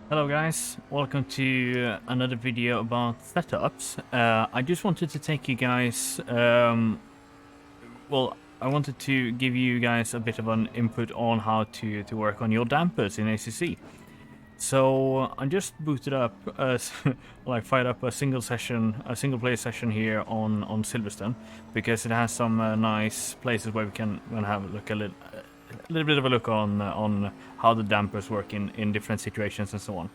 Hello guys, welcome to another video about setups. I just wanted to take you guys, I wanted to give you guys a bit of an input on how to work on your dampers in ACC. So I just booted up, fired up a single play session here on Silverstone, because it has some nice places where we can have a look a little bit of a look on how the dampers work in different situations and so on.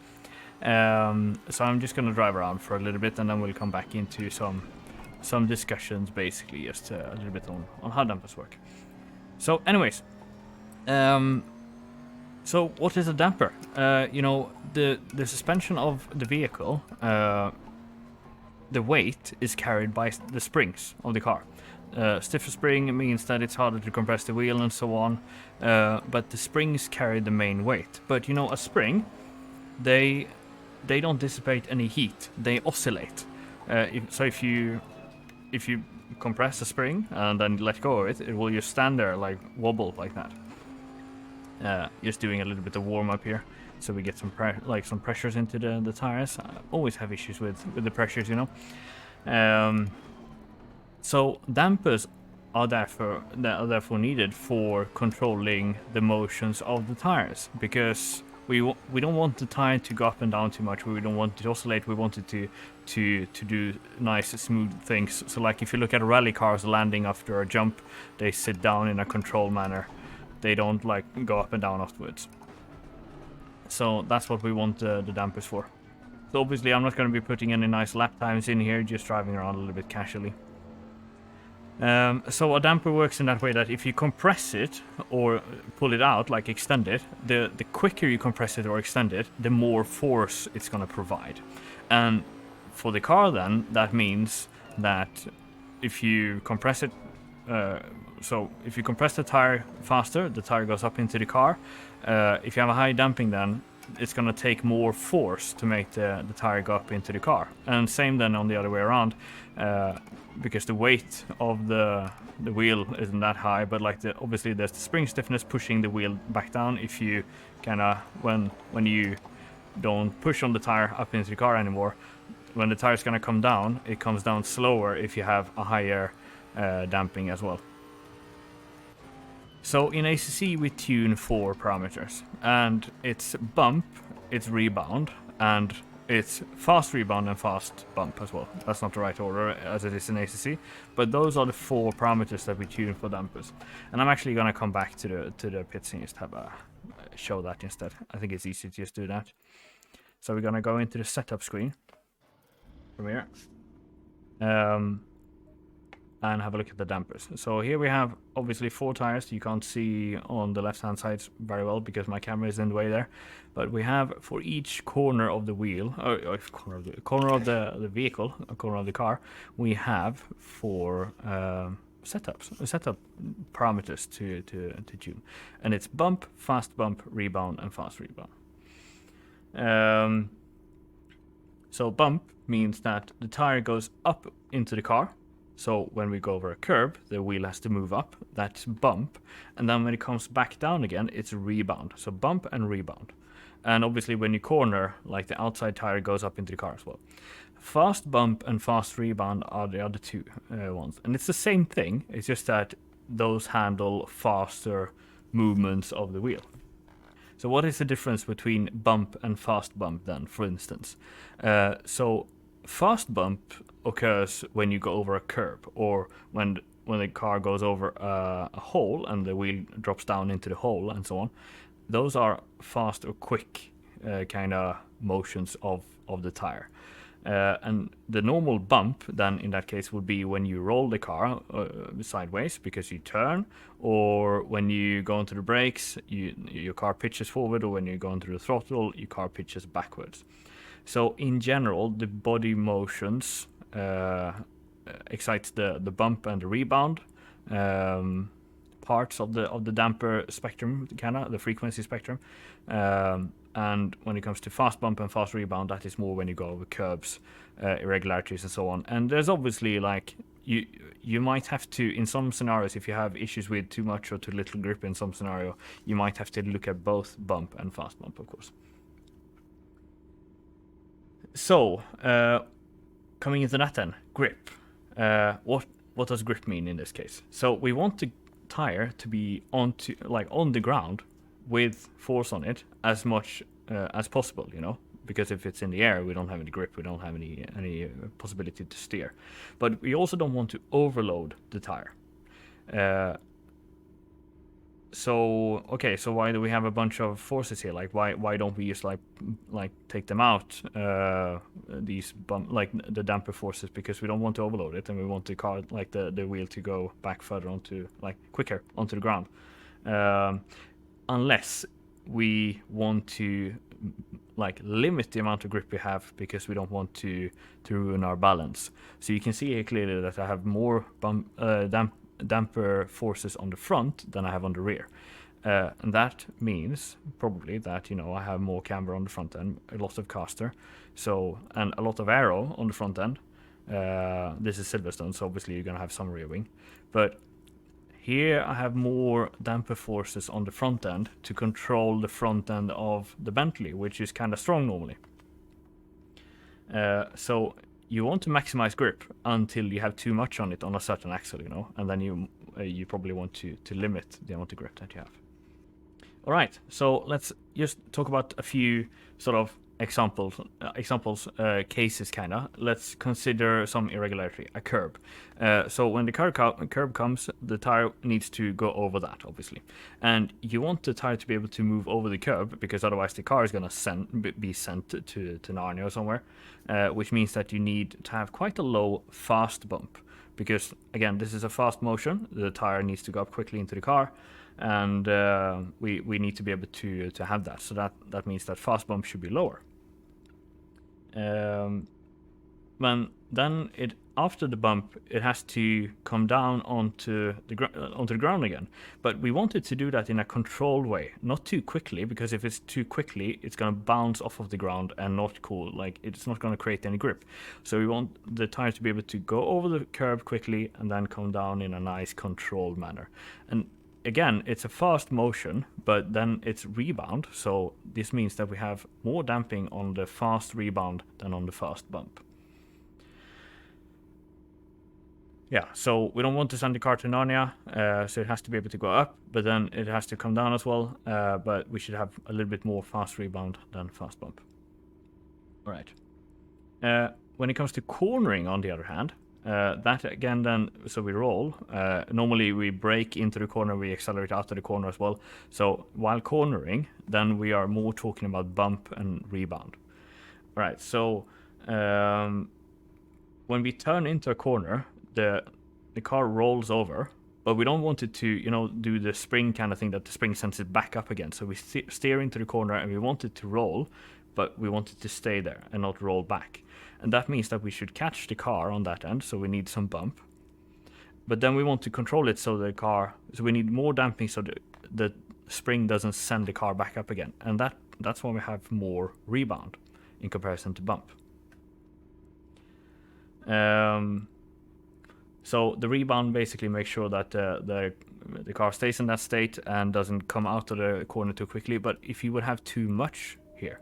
So I'm just gonna drive around for a little bit, and then we'll come back into some discussions, basically, just a little bit on how dampers work. So, anyways, so what is a damper? The suspension of the vehicle, the weight is carried by the springs of the car. Stiffer spring means that it's harder to compress the wheel and so on, but the springs carry the main weight. But a spring, they don't dissipate any heat. They oscillate. If you compress a spring and then let go of it, it will just stand there like wobble like that. Just doing a little bit of warm up here, so we get some pressures into the tires. I always have issues with the pressures, So dampers are therefore needed for controlling the motions of the tires, because we don't want the tire to go up and down too much. We don't want it to oscillate. We want it to do nice smooth things. So like if you look at rally cars landing after a jump, they sit down in a controlled manner. They don't like go up and down afterwards. So that's what we want the dampers for. So obviously I'm not going to be putting any nice lap times in here, just driving around a little bit casually. So a damper works in that way that if you compress it or pull it out, like extend it, the quicker you compress it or extend it, the more force it's going to provide. And for the car then, that means that if you compress it, so if you compress the tire faster, the tire goes up into the car. If you have a high damping, then it's going to take more force to make the tire go up into the car. And same then on the other way around, because the weight of the wheel isn't that high, but obviously there's the spring stiffness pushing the wheel back down. If you when you don't push on the tire up into the car anymore, when the tire's going to come down, it comes down slower if you have a higher damping as well. So in ACC we tune 4 parameters, and it's bump, it's rebound, and it's fast rebound and fast bump as well. That's not the right order as it is in ACC, but those are the 4 parameters that we tune for dampers. And I'm actually gonna come back to the pits and just have a show that instead. I think it's easy to just do that. So we're gonna go into the setup screen from here. And have a look at the dampers. So here we have obviously 4 tires. You can't see on the left hand side very well because my camera is in the way there, but we have for each corner of the wheel, corner of the vehicle, a corner of the car, we have 4 setup parameters to tune, and it's bump, fast bump, rebound, and fast rebound. So bump means that the tire goes up into the car. So when we go over a curb, the wheel has to move up. That's bump. And then when it comes back down again, it's rebound. So bump and rebound. And obviously when you corner, like the outside tire goes up into the car as well. Fast bump and fast rebound are the other 2 ones. And it's the same thing. It's just that those handle faster movements of the wheel. So what is the difference between bump and fast bump then, for instance? So fast bump occurs when you go over a curb, or when the car goes over a hole and the wheel drops down into the hole and so on. Those are fast or quick kind of motions of the tire. And the normal bump then in that case would be when you roll the car sideways because you turn, or when you go into the brakes, your car pitches forward, or when you go into the throttle, your car pitches backwards. So in general, the body motions excites the bump and the rebound parts of the damper spectrum, the frequency spectrum. And when it comes to fast bump and fast rebound, that is more when you go over curbs, irregularities, and so on. And there's obviously you might have to, in some scenarios, if you have issues with too much or too little grip in some scenario, you might have to look at both bump and fast bump, of course. So, coming into that then, grip. What does grip mean in this case? So we want the tire to be on the ground with force on it as much as possible, you know, because if it's in the air, we don't have any grip, we don't have any possibility to steer. But we also don't want to overload the tire. So okay, so why do we have a bunch of forces here? Like why don't we just like take them out? Like the damper forces, because we don't want to overload it and we want the car, like the wheel, to go back further onto, like, quicker onto the ground. Unless we want to like limit the amount of grip we have, because we don't want to ruin our balance. So you can see here clearly that I have more damper forces on the front than I have on the rear. And that means probably that, you know, I have more camber on the front end, a lot of caster, so, and a lot of aero on the front end. This is Silverstone, so obviously you're gonna have some rear wing, but here I have more damper forces on the front end to control the front end of the Bentley, which is kind of strong normally. So you want to maximize grip until you have too much on it on a certain axle, you know, and then you probably want to limit the amount of grip that you have. All right, so let's just talk about a few sort of cases, kind of. Let's consider some irregularity, a curb. So when the curb comes, the tire needs to go over that, obviously, and you want the tire to be able to move over the curb, because otherwise the car is going to be sent to Narnia or somewhere, which means that you need to have quite a low fast bump, because again, this is a fast motion. The tire needs to go up quickly into the car, and we need to be able to have that. So that means that fast bump should be lower. Then after the bump, it has to come down onto the ground again. But we want it to do that in a controlled way, not too quickly, because if it's too quickly, it's gonna bounce off of the ground and not cool. Like, it's not gonna create any grip. So we want the tire to be able to go over the curb quickly and then come down in a nice controlled manner. And again, it's a fast motion, but then it's rebound, so this means that we have more damping on the fast rebound than on the fast bump. Yeah, so we don't want to send the car to Narnia, so it has to be able to go up, but then it has to come down as well, but we should have a little bit more fast rebound than fast bump. All right. When it comes to cornering, on the other hand, that again, then, so we roll. Normally we brake into the corner, we accelerate out of the corner as well. So while cornering, then we are more talking about bump and rebound. All right, so when we turn into a corner, the car rolls over, but we don't want it to, you know, do the spring kind of thing, that the spring sends it back up again. So we steer into the corner and we want it to roll, but we want it to stay there and not roll back. And that means that we should catch the car on that end, so we need some bump. But then we want to control it so we need more damping so the spring doesn't send the car back up again. And that's why we have more rebound in comparison to bump. So the rebound basically makes sure that the car stays in that state and doesn't come out of the corner too quickly. But if you would have too much here,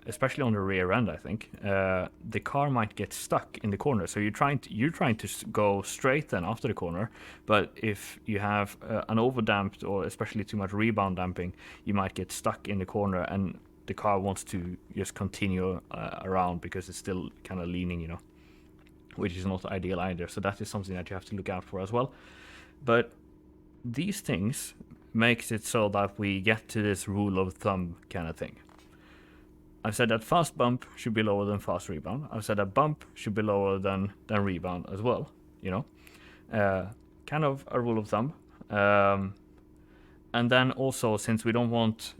especially on the rear end, I think the car might get stuck in the corner. So you're trying to go straight then after the corner, but if you have an overdamped or especially too much rebound damping, you might get stuck in the corner and the car wants to just continue around because it's still kind of leaning, you know, which is not ideal either. So that is something that you have to look out for as well. But these things makes it so that we get to this rule of thumb kind of thing. I've said that fast bump should be lower than fast rebound. I've said that bump should be lower than rebound as well, you know. Kind of a rule of thumb. And then also, since we don't want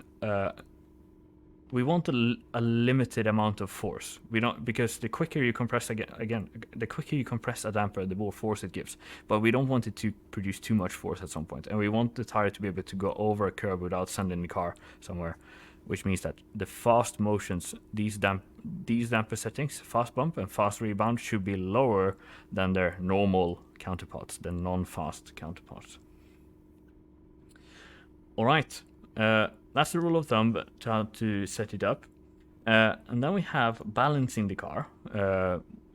we want a limited amount of force. We don't, because the quicker you compress the quicker you compress a damper, the more force it gives. But we don't want it to produce too much force at some point, and we want the tire to be able to go over a curb without sending the car somewhere, which means that the fast motions, these damper settings, fast bump and fast rebound, should be lower than their normal counterparts, the non-fast counterparts. All right. That's the rule of thumb to how to set it up. And then we have balancing the car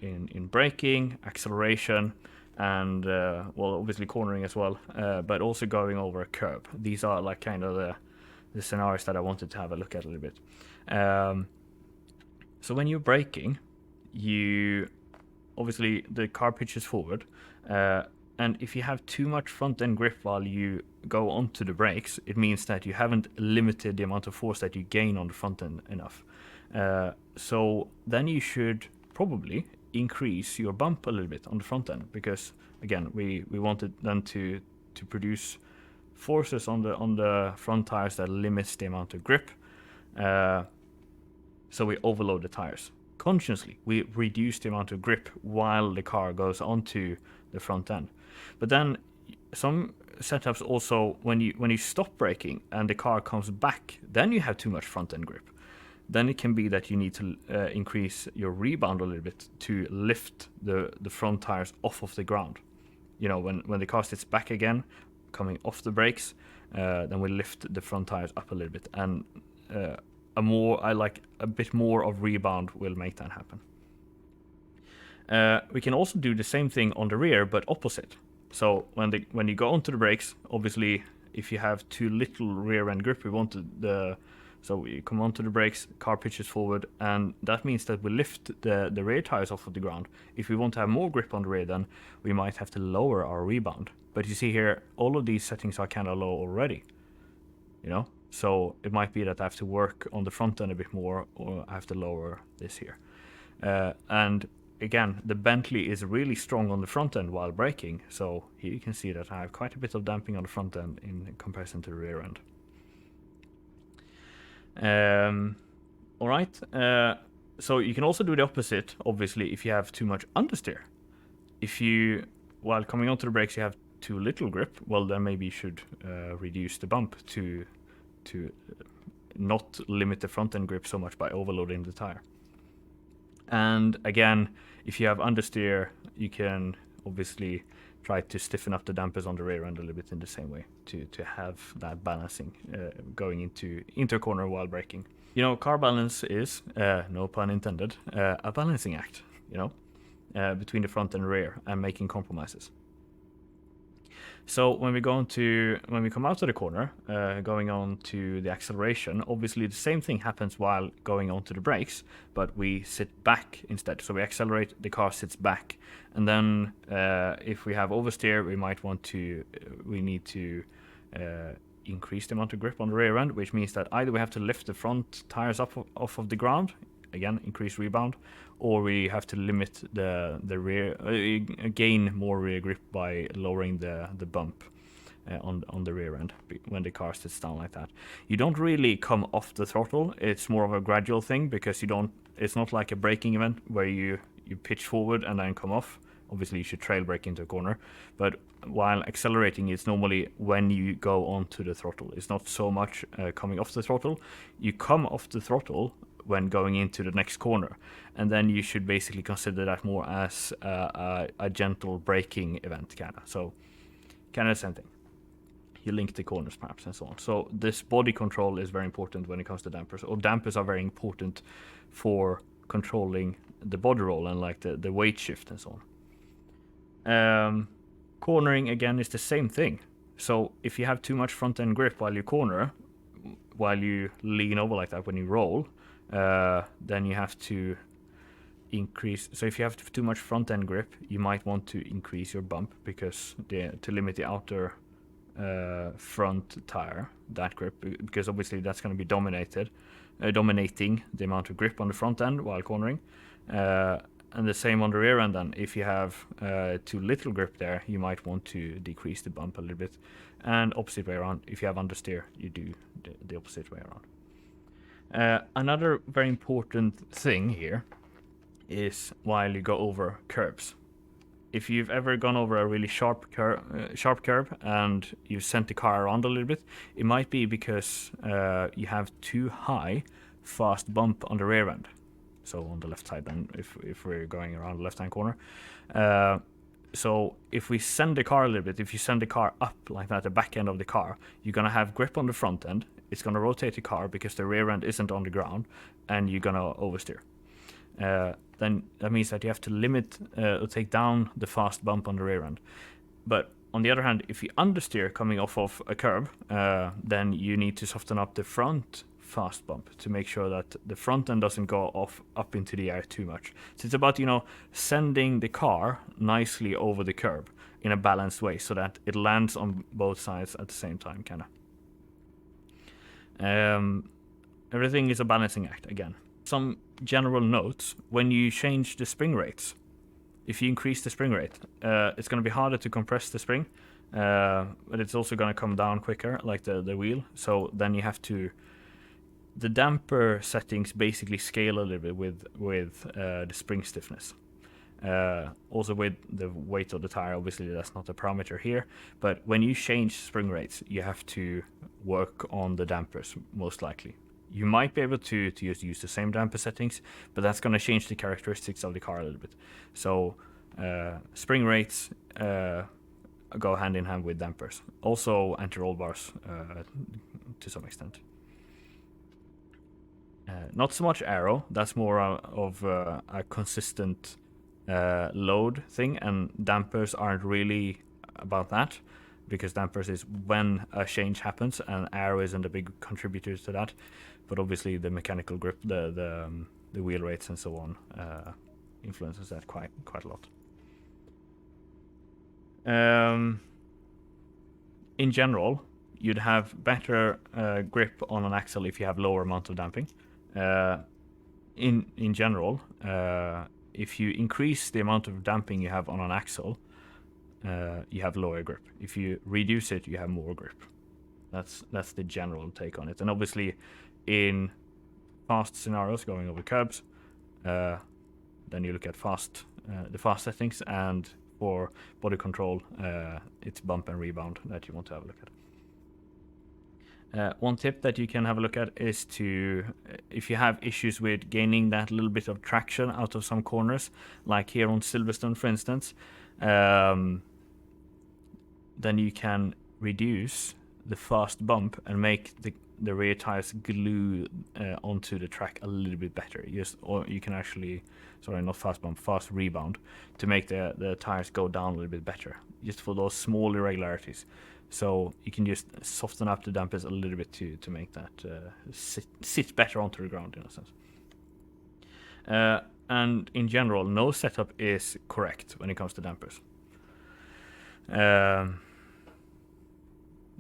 in braking, acceleration, and well, obviously cornering as well, but also going over a curb. These are like kind of the scenarios that I wanted to have a look at a little bit. So when you're braking, you obviously the car pitches forward, and if you have too much front end grip while you go onto the brakes, it means that you haven't limited the amount of force that you gain on the front end enough. So then you should probably increase your bump a little bit on the front end, because again we wanted then to produce forces on the front tires that limits the amount of grip. So we overload the tires. Consciously, we reduce the amount of grip while the car goes onto the front end. But then some setups also, when you stop braking and the car comes back, then you have too much front end grip. Then it can be that you need to increase your rebound a little bit to lift the front tires off of the ground. You know, when the car sits back again, coming off the brakes, then we lift the front tires up a little bit, and a bit more of rebound will make that happen. We can also do the same thing on the rear, but opposite. So when you go onto the brakes, obviously, if you have too little rear end grip, we want so we come onto the brakes, car pitches forward, and that means that we lift the rear tires off of the ground. If we want to have more grip on the rear, then we might have to lower our rebound. But you see here, all of these settings are kind of low already, you know? So it might be that I have to work on the front end a bit more, or I have to lower this here. And again, the Bentley is really strong on the front end while braking. So here you can see that I have quite a bit of damping on the front end in comparison to the rear end. All right. So you can also do the opposite, obviously, if you have too much understeer. If you, while coming onto the brakes, you have too little grip, well, then maybe you should reduce the bump to not limit the front end grip so much by overloading the tire. And again, if you have understeer, you can obviously try to stiffen up the dampers on the rear end a little bit in the same way to have that balancing going into intercorner while braking. You know, car balance is, no pun intended, a balancing act, you know, between the front and rear, and making compromises. So when we come out of the corner, going on to the acceleration, obviously the same thing happens while going on to the brakes, but we sit back instead. So we accelerate, the car sits back, and then if we have oversteer, we need to increase the amount of grip on the rear end, which means that either we have to lift the front tires off of the ground, again increase rebound, or we have to limit the rear, gain more rear grip by lowering the bump on the rear end when the car sits down like that. You don't really come off the throttle. It's more of a gradual thing, because it's not like a braking event where you pitch forward and then come off. Obviously you should trail brake into a corner, but while accelerating, it's normally when you go onto the throttle. It's not so much coming off the throttle. You come off the throttle when going into the next corner, and then you should basically consider that more as a gentle braking event, kind of. So kind of the same thing. You link the corners perhaps and so on. So this body control is very important when it comes to dampers, or dampers are very important for controlling the body roll and like the weight shift and so on. Cornering again is the same thing. So if you have too much front end grip while you corner, while you lean over like that when you roll, then you have to increase. So if you have too much front end grip, you might want to increase your bump, because to limit the outer front tire, that grip, because obviously that's going to be dominating the amount of grip on the front end while cornering. And the same on the rear end then. If you have too little grip there, you might want to decrease the bump a little bit. And opposite way around, if you have understeer, you do the opposite way around. Another very important thing here is while you go over curbs. If you've ever gone over a really sharp curb and you've sent the car around a little bit, it might be because you have too high fast bump on the rear end. So on the left side then, if we're going around the left-hand corner. So if we send the car a little bit, if you send the car up like that, the back end of the car, you're going to have grip on the front end. it's going to rotate the car because the rear end isn't on the ground, and you're going to oversteer. Then that means that you have to limit or take down the fast bump on the rear end. But on the other hand, if you understeer coming off of a curb, then you need to soften up the front fast bump to make sure that the front end doesn't go off up into the air too much. So it's about, sending the car nicely over the curb in a balanced way so that it lands on both sides at the same time, kind of. Everything is a balancing act again. Some general notes: when you change the spring rates, if you increase the spring rate, it's going to be harder to compress the spring, but it's also going to come down quicker, like the wheel. So then you have to, the damper settings basically scale a little bit with the spring stiffness. Also with the weight of the tire, obviously that's not a parameter here, but when you change spring rates, you have to work on the dampers, most likely. You might be able to just use the same damper settings, but that's going to change the characteristics of the car a little bit. So spring rates go hand in hand with dampers. Also anti-roll bars to some extent. Not so much aero, that's more of a consistent load thing, and dampers aren't really about that, because dampers is when a change happens, and aero isn't a big contributor to that. But obviously the mechanical grip, the wheel rates and so on influences that quite a lot. In general, you'd have better grip on an axle if you have lower amount of damping. In general, if you increase the amount of damping you have on an axle, you have lower grip. If you reduce it, you have more grip. That's the general take on it. And obviously, in fast scenarios, going over curbs, then you look at the fast settings, and for body control, it's bump and rebound that you want to have a look at. One tip that you can have a look at is to, if you have issues with gaining that little bit of traction out of some corners, like here on Silverstone, for instance, then you can reduce the fast bump and make the rear tires glue onto the track a little bit better. Or you can actually, not fast bump, fast rebound, to make the tires go down a little bit better, just for those small irregularities. So you can just soften up the dampers a little bit to make that sit better onto the ground, in a sense. And in general, no setup is correct when it comes to dampers.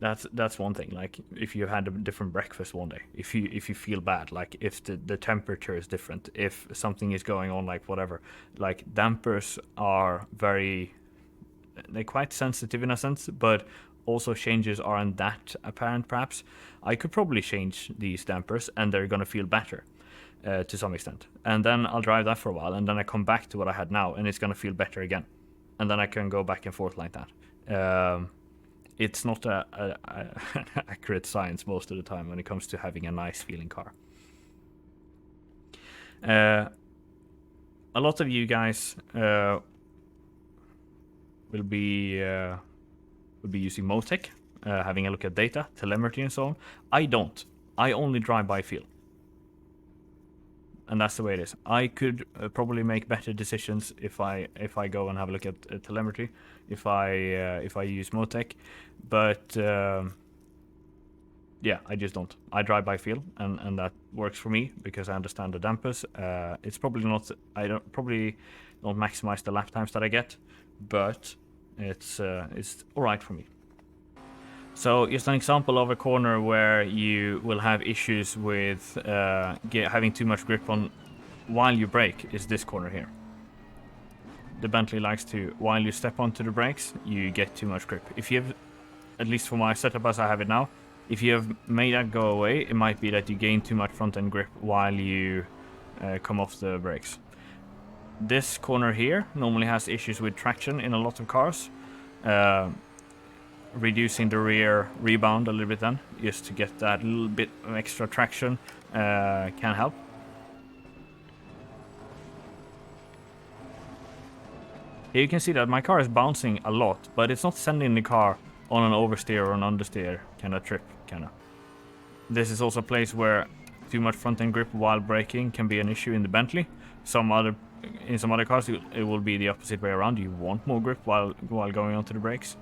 That's one thing. Like, if you had a different breakfast one day, if you feel bad, like if the temperature is different, if something is going on, like whatever, like dampers are they're quite sensitive in a sense, but also changes aren't that apparent. Perhaps I could probably change these dampers and they're gonna feel better to some extent, and then I'll drive that for a while, and then I come back to what I had now and it's gonna feel better again, and then I can go back and forth like that. It's not an accurate science most of the time when it comes to having a nice feeling car. A lot of you guys will be using Motec, having a look at data, telemetry and so on. I don't. I only drive by feel. And that's the way it is. I could probably make better decisions if I go and have a look at telemetry, if I use Motec, but yeah, I just don't. I drive by feel, and that works for me because I understand the dampers. It's probably not. I probably don't maximize the lap times that I get, but it's all right for me. So just an example of a corner where you will have issues with having too much grip on while you brake is this corner here. The Bentley likes to, while you step onto the brakes, you get too much grip. If you have, at least for my setup as I have it now, if you have made that go away, it might be that you gain too much front end grip while you come off the brakes. This corner here normally has issues with traction in a lot of cars. Reducing the rear rebound a little bit then, just to get that little bit of extra traction, can help. Here you can see that my car is bouncing a lot, but it's not sending the car on an oversteer or an understeer kind of trip, kind of. This is also a place where too much front end grip while braking can be an issue in the Bentley. In some other cars it will be the opposite way around. You want more grip while going onto the brakes.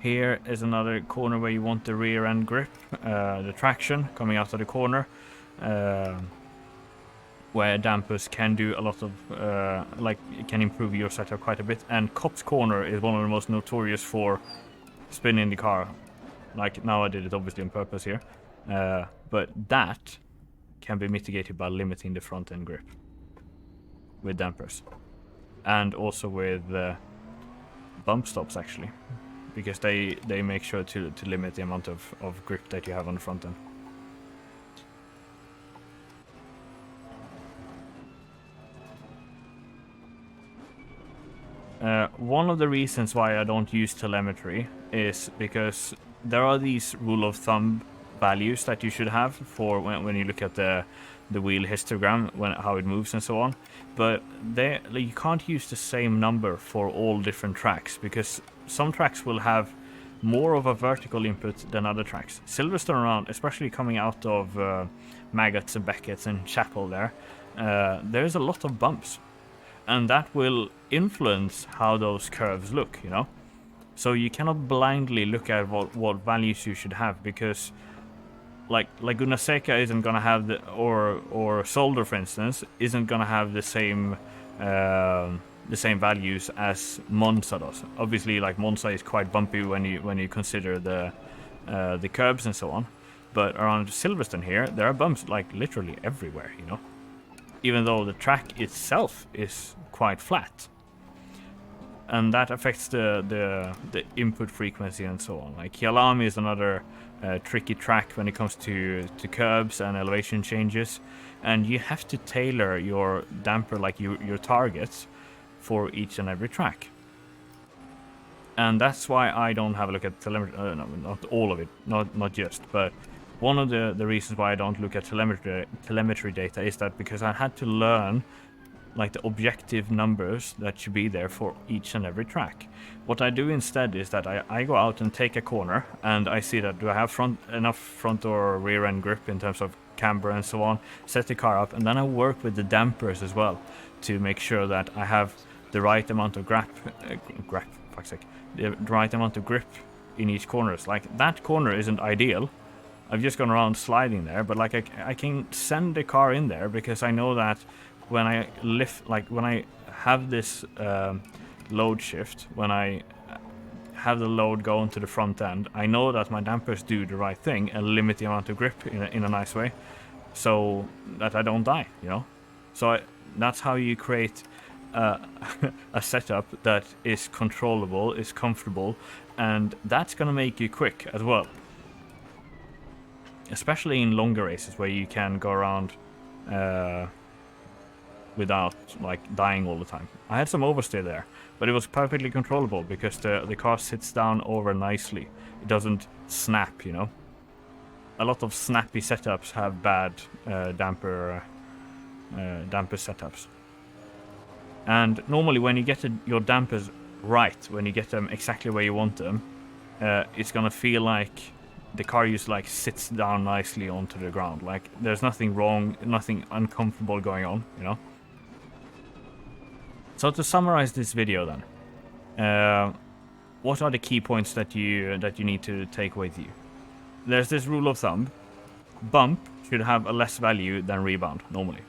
Here is another corner where you want the rear end grip, the traction coming out of the corner, where dampers can do a lot of, it can improve your setup quite a bit. And Cop's corner is one of the most notorious for spinning the car. Like, now I did it obviously on purpose here, but that can be mitigated by limiting the front end grip with dampers, and also with bump stops actually, because they make sure to limit the amount of grip that you have on the front end. One of the reasons why I don't use telemetry is because there are these rule of thumb values that you should have for when you look at the wheel histogram, how it moves and so on, but you can't use the same number for all different tracks, because some tracks will have more of a vertical input than other tracks. Silverstone around, especially coming out of Maggots and Beckett's and Chapel there's a lot of bumps, and that will influence how those curves look, you know. So you cannot blindly look at what values you should have, because like Laguna Seca isn't gonna have or Solder, for instance, isn't gonna have the same values as Monza does. Obviously, like, Monza is quite bumpy when you consider the curbs and so on, but around Silverstone here there are bumps like literally everywhere, you know, even though the track itself is quite flat. And that affects the input frequency and so on. Like, Kyalami is another tricky track when it comes to curbs and elevation changes, and you have to tailor your damper, like your targets, for each and every track. And that's why I don't have a look at telemetry. No, not all of it, not just, but one of the reasons why I don't look at telemetry data is that because I had to learn like the objective numbers that should be there for each and every track. What I do instead is that I go out and take a corner, and I see that do I have enough front or rear end grip in terms of camber and so on, set the car up, and then I work with the dampers as well to make sure that I have the right amount of the right amount of grip in each corner. Like, that corner isn't ideal. I've just gone around sliding there, but like I can send the car in there, because I know that when I lift, like when I have this load shift, when I have the load go into the front end, I know that my dampers do the right thing and limit the amount of grip in a nice way, so that I don't die, you know. So that's how you create a setup that is controllable, is comfortable, and that's gonna make you quick as well. Especially in longer races where you can go around without like dying all the time. I had some oversteer there, but it was perfectly controllable because the car sits down over nicely. It doesn't snap, you know. A lot of snappy setups have bad damper setups. And normally when you get your dampers right, when you get them exactly where you want them, it's gonna feel like the car just like sits down nicely onto the ground. Like, there's nothing wrong, nothing uncomfortable going on, you know. So to summarize this video then, what are the key points that you need to take with you? There's this rule of thumb: bump should have a less value than rebound normally.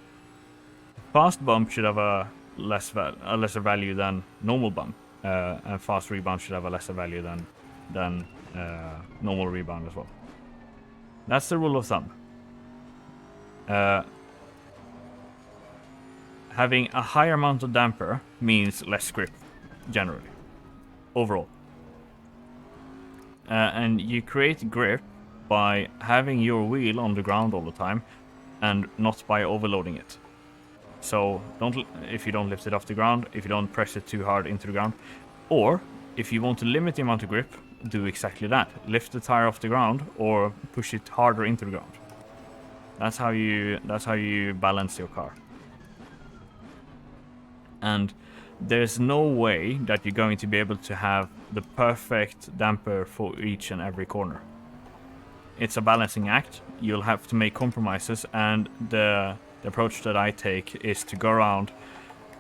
Fast bump should have a lesser value than normal bump, and fast rebound should have a lesser value than normal rebound as well. That's the rule of thumb. Having a higher amount of damper means less grip, generally, overall. And you create grip by having your wheel on the ground all the time, and not by overloading it. So if you don't lift it off the ground, if you don't press it too hard into the ground, or if you want to limit the amount of grip, do exactly that. Lift the tire off the ground or push it harder into the ground. That's how you balance your car. And there's no way that you're going to be able to have the perfect damper for each and every corner. it's a balancing act. You'll have to make compromises, and the approach that I take is to go around,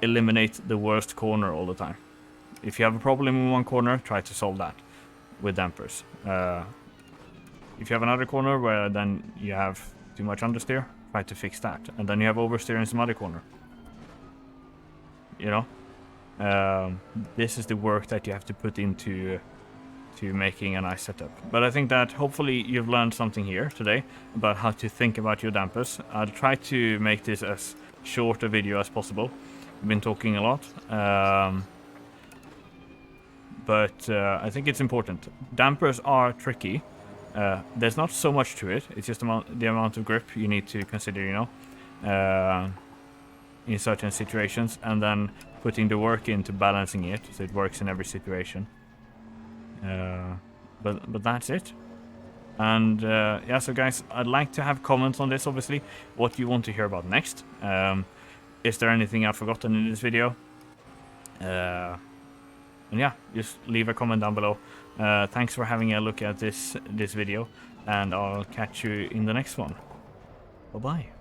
eliminate the worst corner all the time. If you have a problem in one corner, try to solve that with dampers. If you have another corner where then you have too much understeer, try to fix that. And then you have oversteer in some other corner. You know? This is the work that you have to put into making a nice setup. But I think that hopefully you've learned something here today about how to think about your dampers. I'll try to make this as short a video as possible. I've been talking a lot. But I think it's important. Dampers are tricky. There's not so much to it. It's just the amount of grip you need to consider, you know, in certain situations, and then putting the work into balancing it so it works in every situation. But that's it. And yeah, so guys, I'd like to have comments on this, obviously, what you want to hear about next. Is there anything I've forgotten in this video? And yeah, just leave a comment down below. Thanks for having a look at this video, and I'll catch you in the next one. Bye bye.